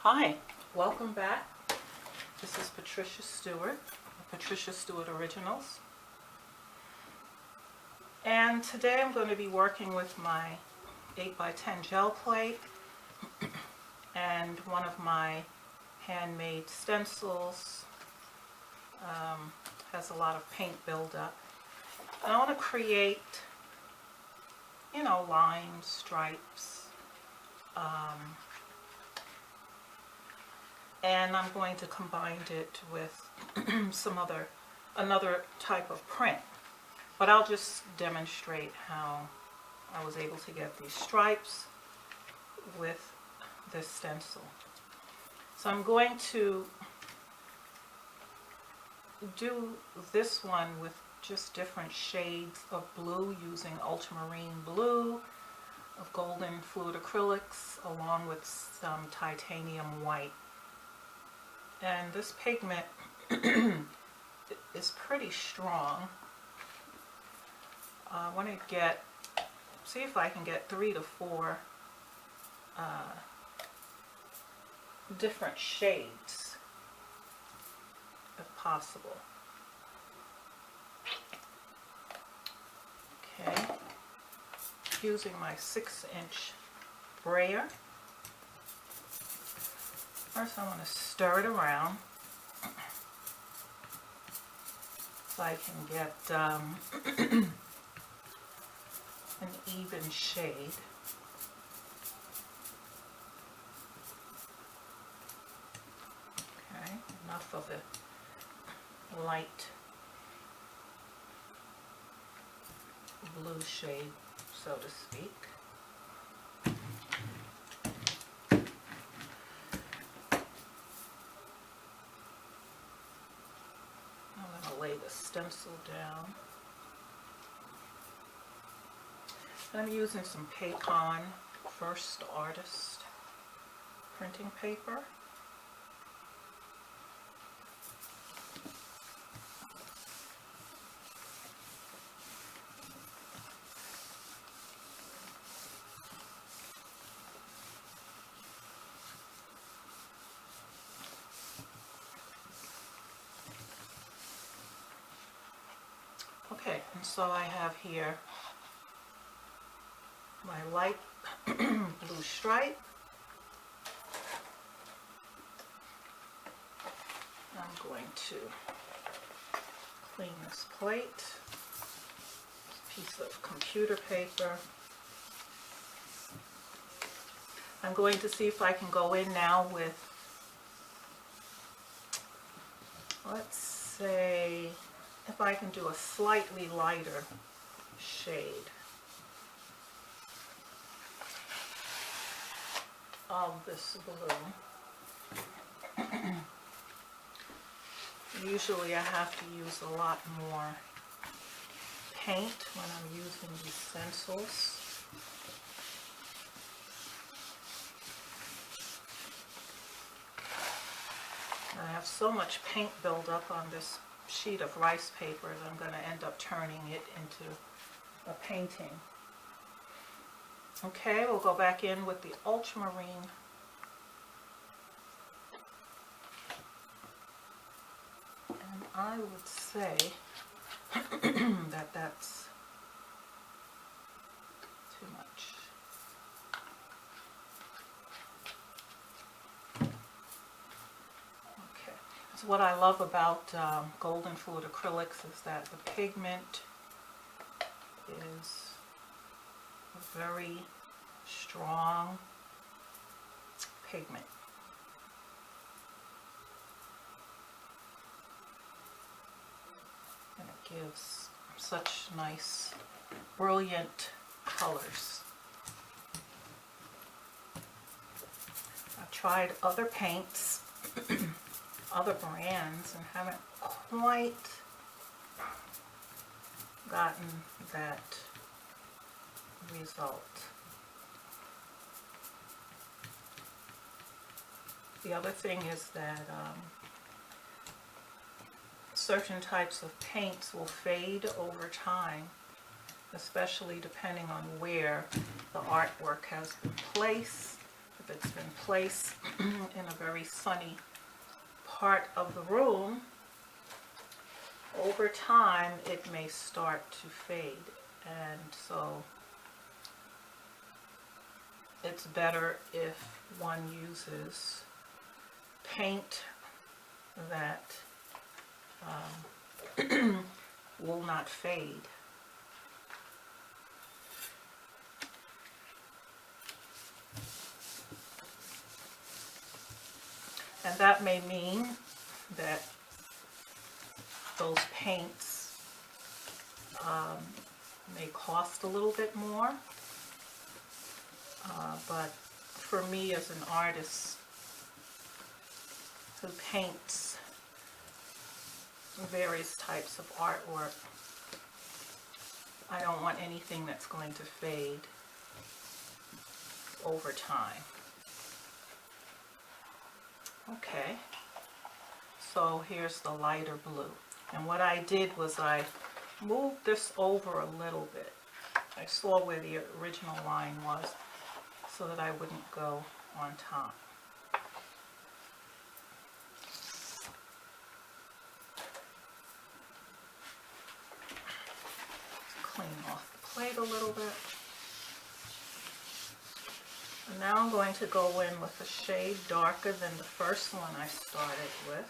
Hi, welcome back. This is Patricia Stuart, Patricia Stuart Originals. And today I'm going to be working with my 8x10 gel plate and one of my handmade stencils. Has a lot of paint buildup. And I want to create, lines, stripes, and I'm going to combine it with another type of print. But I'll just demonstrate how I was able to get these stripes with this stencil. So I'm going to do this one with just different shades of blue using ultramarine blue, of golden fluid acrylics, along with some titanium white. And this pigment is pretty strong. I want to see if I can get 3 to 4 different shades, if possible. Okay, using my 6-inch brayer. First I want to stir it around so I can get an even shade. Okay, enough of the light blue shade, so to speak. Lay the stencil down. And I'm using some Pacon First Artist printing paper. Okay, and so I have here my light blue stripe. I'm going to clean this plate, piece of computer paper. I'm going to see if I can go in now with, let's say, if I can do a slightly lighter shade of this blue. Usually I have to use a lot more paint when I'm using these stencils. I have so much paint buildup on this sheet of rice paper that I'm going to end up turning it into a painting. Okay, we'll go back in with the ultramarine and I would say that that's too much. So what I love about golden fluid acrylics is that the pigment is a very strong pigment. And it gives such nice, brilliant colors. I've tried other paints, other brands, and haven't quite gotten that result. The other thing is that certain types of paints will fade over time, especially depending on where the artwork has been placed. if it's been placed in a very sunny part of the room, over time it may start to fade, and so it's better if one uses paint that will not fade. And that may mean that those paints may cost a little bit more, but for me as an artist who paints various types of artwork, I don't want anything that's going to fade over time. Okay, so here's the lighter blue. And what I did was I moved this over a little bit. I saw where the original line was so that I wouldn't go on top. Clean off the plate a little bit. And now I'm going to go in with a shade darker than the first one I started with.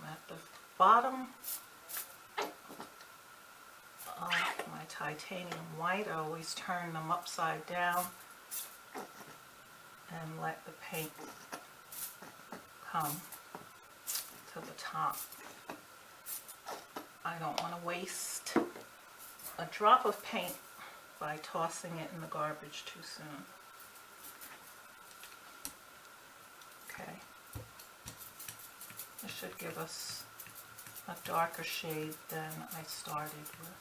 At the bottom of my titanium white, I always turn them upside down and let the paint come to the top. I don't want to waste a drop of paint by tossing it in the garbage too soon. Okay. This should give us a darker shade than I started with.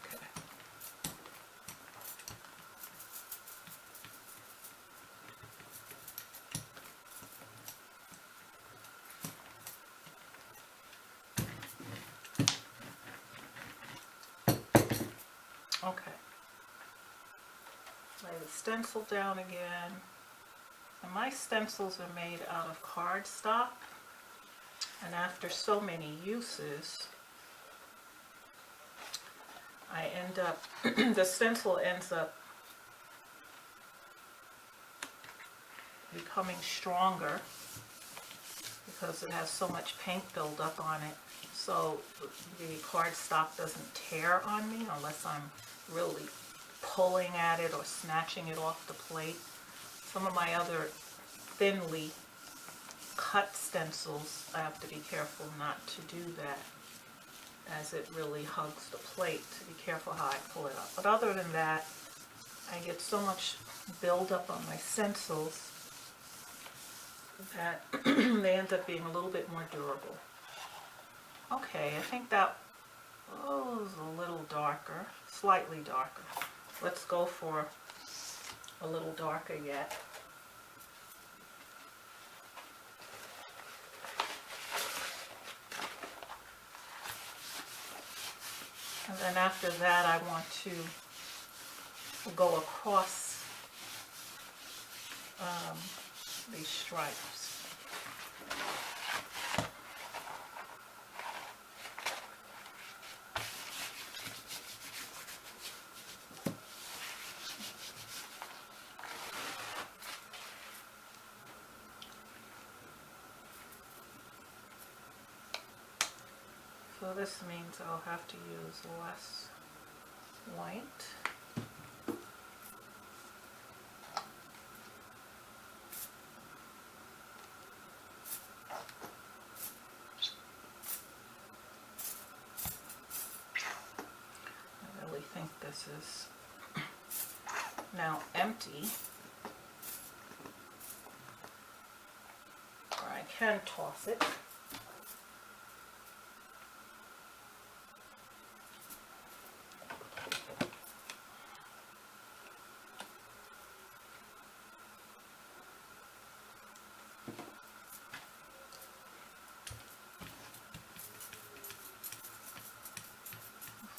Okay. Okay. Lay the stencil down again. And my stencils are made out of cardstock, and after so many uses, I end up, the stencil ends up becoming stronger because it has so much paint buildup on it. So the cardstock doesn't tear on me unless I'm really pulling at it or snatching it off the plate. Some of my other thinly cut stencils, I have to be careful not to do that, as it really hugs the plate, to be careful how I pull it up. But other than that, I get so much buildup on my stencils that they end up being a little bit more durable. Okay, I think that was a little darker, slightly darker. Let's go for a little darker yet. And then after that, I want to go across these stripes. So this means I'll have to use less white. I really think that this is now empty, or I can toss it.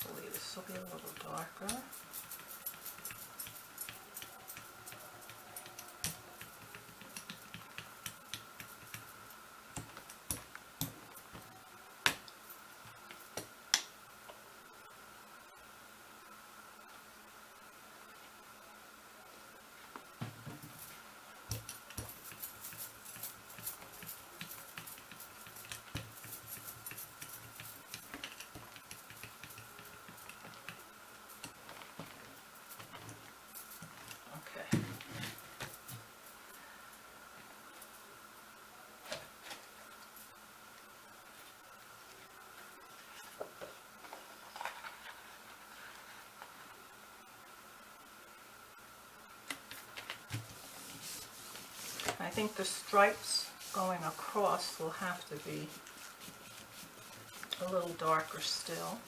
Hopefully this will be a little darker. I think the stripes going across will have to be a little darker still.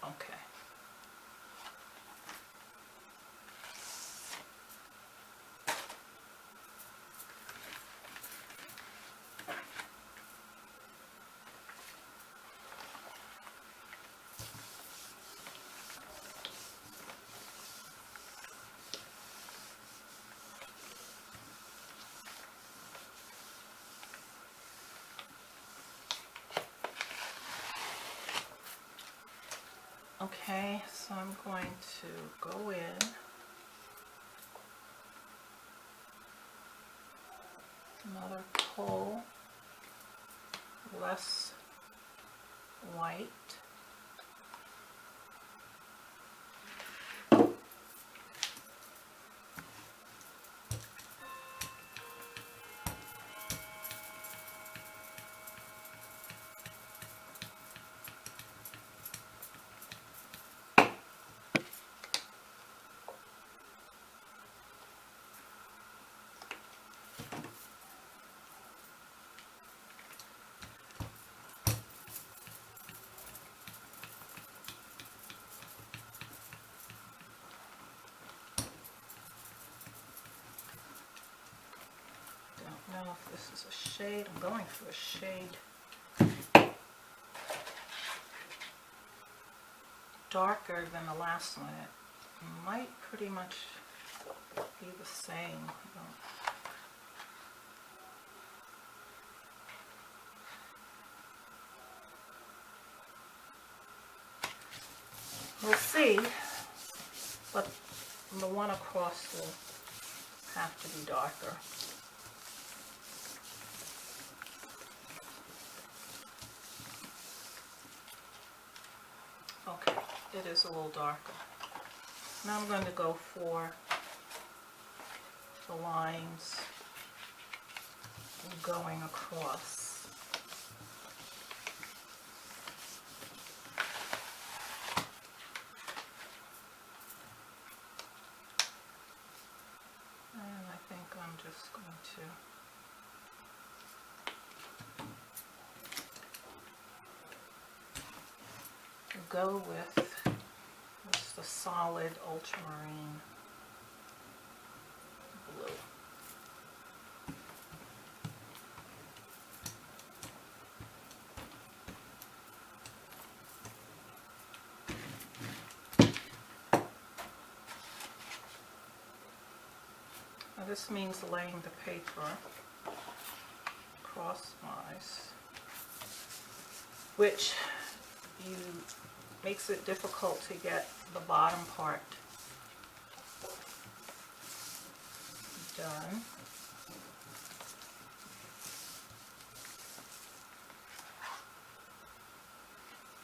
Okay. Okay, so I'm going to go in another pull, less white. Don't know if this is a shade. I'm going for a shade darker than the last one. It might pretty much be the same. We'll see, but the one across will have to be darker. Okay, it is a little darker. Now I'm going to go for the lines going across. And I think I'm just going to go with just a solid ultramarine blue. Now this means laying the paper crosswise, which makes it difficult to get the bottom part done.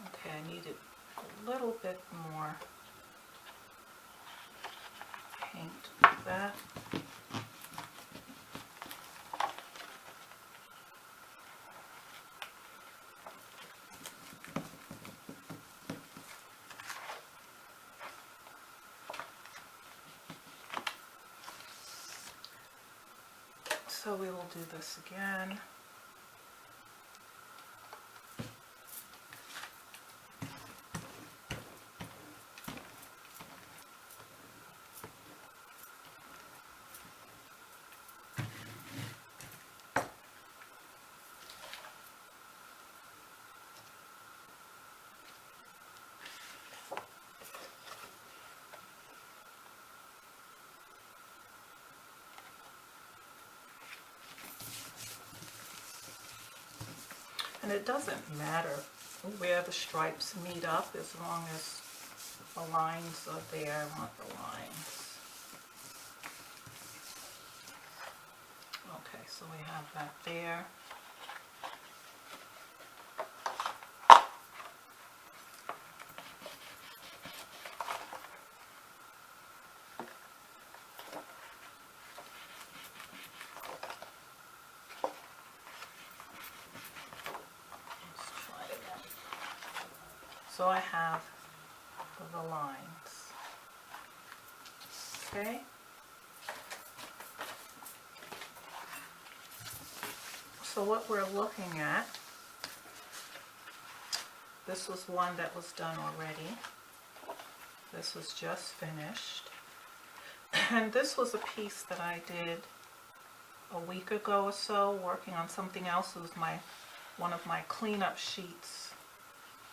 Okay, I needed a little bit more paint like that. So we will do this again. And it doesn't matter where the stripes meet up as long as the lines are there. I want the lines. Okay, so we have that there. So I have the lines, okay? So what we're looking at, this was one that was done already. This was just finished. And this was a piece that I did a week ago or so, working on something else. It was one of my cleanup sheets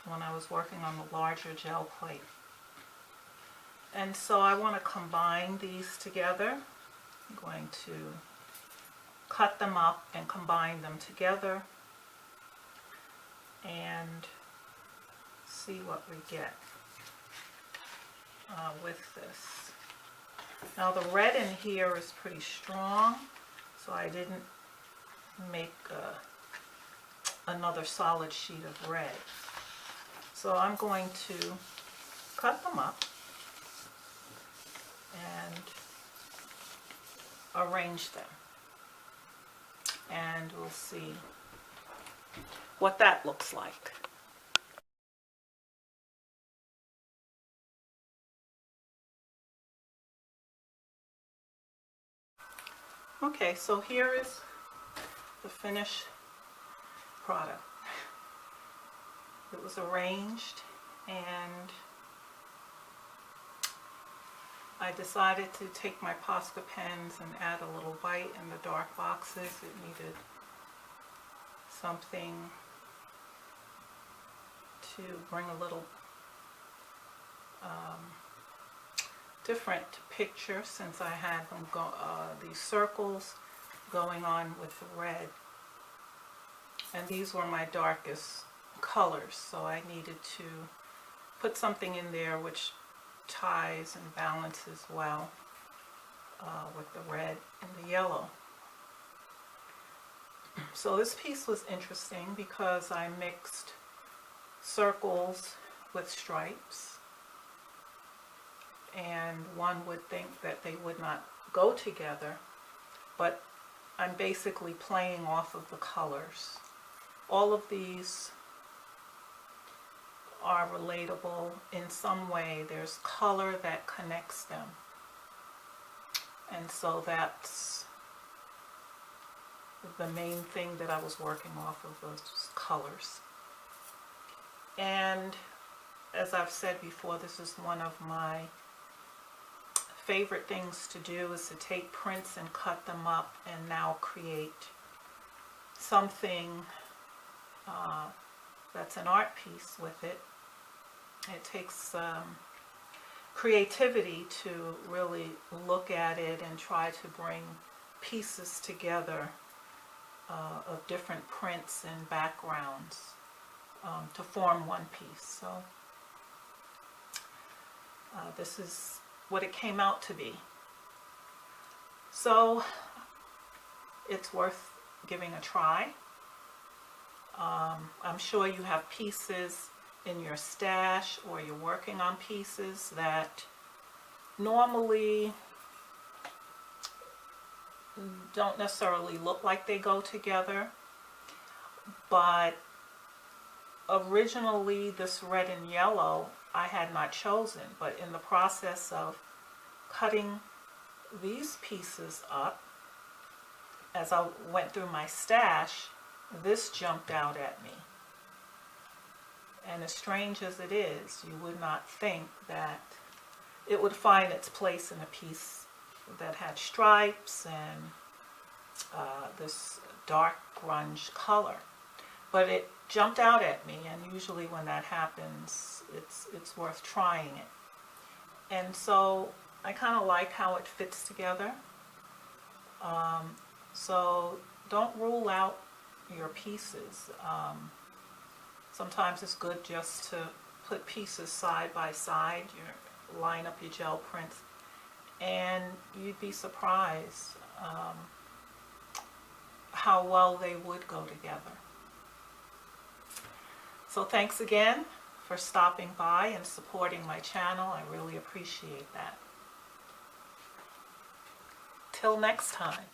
when I was working on the larger gel plate. And so I want to combine these together. I'm going to cut them up and combine them together and see what we get with this. Now the red in here is pretty strong, so I didn't make another solid sheet of red. So I'm going to cut them up and arrange them. And we'll see what that looks like. Okay, so here is the finished product. It was arranged, and I decided to take my Posca pens and add a little white in the dark boxes. It needed something to bring a little different picture, since I had them these circles going on with the red. And these were my darkest colors, so I needed to put something in there which ties and balances well with the red and the yellow. So this piece was interesting because I mixed circles with stripes, and one would think that they would not go together, but I'm basically playing off of the colors. All of these are relatable in some way. There's color that connects them, and so that's the main thing that I was working off of, those colors. And as I've said before, this is one of my favorite things to do, is to take prints and cut them up and now create something that's an art piece with it. It takes creativity to really look at it and try to bring pieces together of different prints and backgrounds to form one piece. So this is what it came out to be. So it's worth giving a try. I'm sure you have pieces in your stash, or you're working on pieces that normally don't necessarily look like they go together, but originally this red and yellow I had not chosen, but in the process of cutting these pieces up as I went through my stash, this jumped out at me. And as strange as it is, you would not think that it would find its place in a piece that had stripes and this dark grunge color. But it jumped out at me, and usually when that happens, it's worth trying it. And so I kind of like how it fits together. So don't rule out your pieces. Sometimes it's good just to put pieces side by side, you line up your gel prints, and you'd be surprised how well they would go together. So thanks again for stopping by and supporting my channel. I really appreciate that. Till next time.